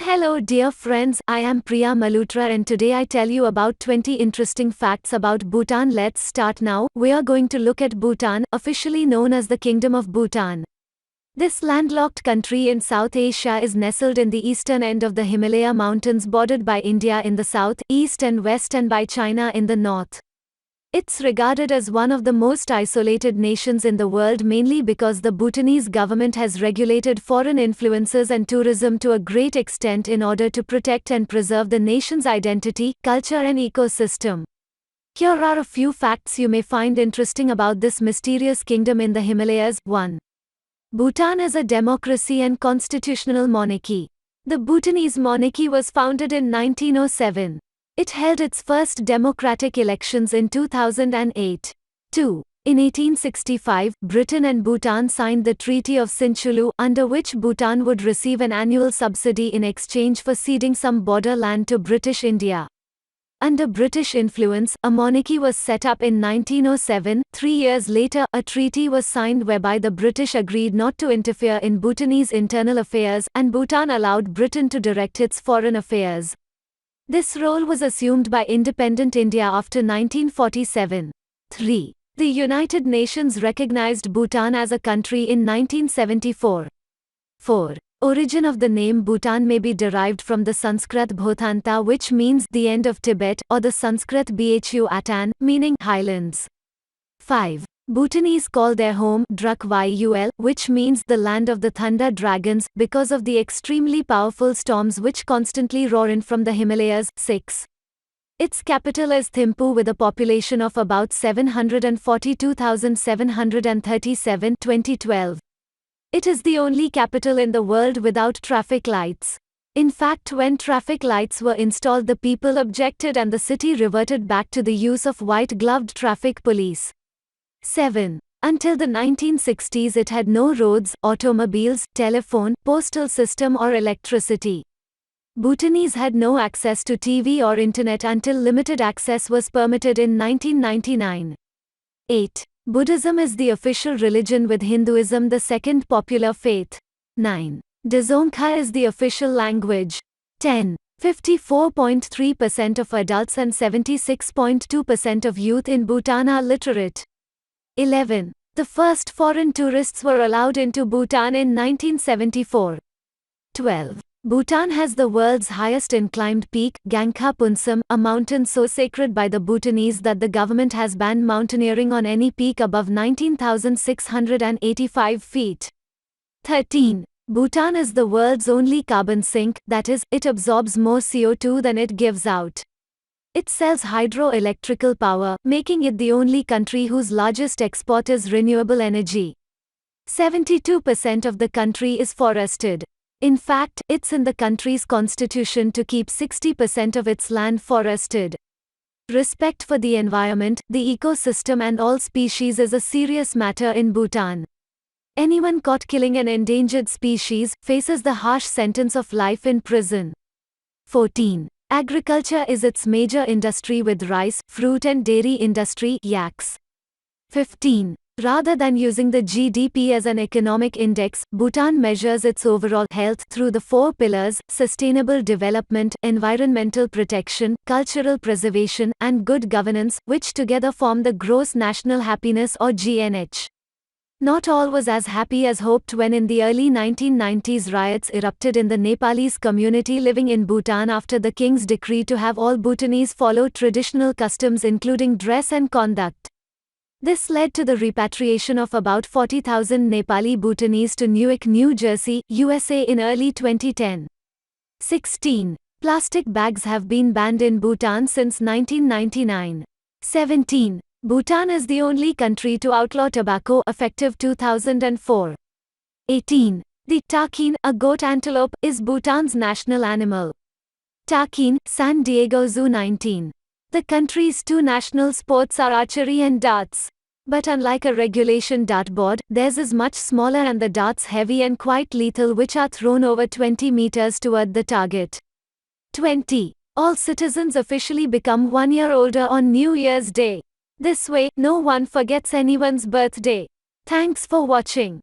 Hello dear friends, I am Priya Malhotra and today I tell you about 20 interesting facts about Bhutan. Let's start now. We are going to look at Bhutan, officially known as the Kingdom of Bhutan. This landlocked country in South Asia is nestled in the eastern end of the Himalaya mountains, bordered by India in the south, east and west, and by China in the north. It's regarded as one of the most isolated nations in the world, mainly because the Bhutanese government has regulated foreign influences and tourism to a great extent in order to protect and preserve the nation's identity, culture and ecosystem. Here are a few facts you may find interesting about this mysterious kingdom in the Himalayas. 1. Bhutan is a democracy and constitutional monarchy. The Bhutanese monarchy was founded in 1907. It held its first democratic elections in 2008. 2. In 1865, Britain and Bhutan signed the Treaty of Sinchulu, under which Bhutan would receive an annual subsidy in exchange for ceding some border land to British India. Under British influence, a monarchy was set up in 1907. 3 years later, a treaty was signed whereby the British agreed not to interfere in Bhutanese internal affairs, and Bhutan allowed Britain to direct its foreign affairs. This role was assumed by independent India after 1947. 3. The United Nations recognized Bhutan as a country in 1974. 4. Origin of the name Bhutan may be derived from the Sanskrit Bhotanta, which means the end of Tibet, or the Sanskrit Bhu Atan, meaning highlands. 5. Bhutanese call their home Druk Yul, which means the land of the thunder dragons, because of the extremely powerful storms which constantly roar in from the Himalayas. 6. Its capital is Thimphu with a population of about 742,737 2012. It is the only capital in the world without traffic lights. In fact, when traffic lights were installed, the people objected and the city reverted back to the use of white-gloved traffic police. 7. Until the 1960s it had no roads, automobiles, telephone, postal system or electricity. Bhutanese had no access to TV or internet until limited access was permitted in 1999. 8. Buddhism is the official religion with Hinduism the second popular faith. 9. Dzongkha is the official language. 10. 54.3% of adults and 76.2% of youth in Bhutan are literate. 11. The first foreign tourists were allowed into Bhutan in 1974. 12. Bhutan has the world's highest inclined peak, Gangkha Punsam, a mountain so sacred by the Bhutanese that the government has banned mountaineering on any peak above 19,685 feet. 13. Bhutan is the world's only carbon sink, that is, it absorbs more CO2 than it gives out. It sells hydroelectrical power, making it the only country whose largest export is renewable energy. 72% of the country is forested. In fact, it's in the country's constitution to keep 60% of its land forested. Respect for the environment, the ecosystem and all species is a serious matter in Bhutan. Anyone caught killing an endangered species faces the harsh sentence of life in prison. 14. Agriculture is its major industry with rice, fruit and dairy industry, yaks. 15. Rather than using the GDP as an economic index, Bhutan measures its overall health through the 4 pillars: sustainable development, environmental protection, cultural preservation, and good governance, which together form the gross national happiness or GNH. Not all was as happy as hoped when in the early 1990s riots erupted in the Nepalese community living in Bhutan after the king's decree to have all Bhutanese follow traditional customs including dress and conduct. This led to the repatriation of about 40,000 Nepali Bhutanese to Newark, New Jersey, USA in early 2010. 16. Plastic bags have been banned in Bhutan since 1999. 17. Bhutan is the only country to outlaw tobacco, effective 2004. 18. The takin, a goat antelope, is Bhutan's national animal. Takin, San Diego Zoo. 19. The country's 2 national sports are archery and darts. But unlike a regulation dartboard, theirs is much smaller and the darts heavy and quite lethal, which are thrown over 20 meters toward the target. 20. All citizens officially become 1 year older on New Year's Day. This way, no one forgets anyone's birthday. Thanks for watching.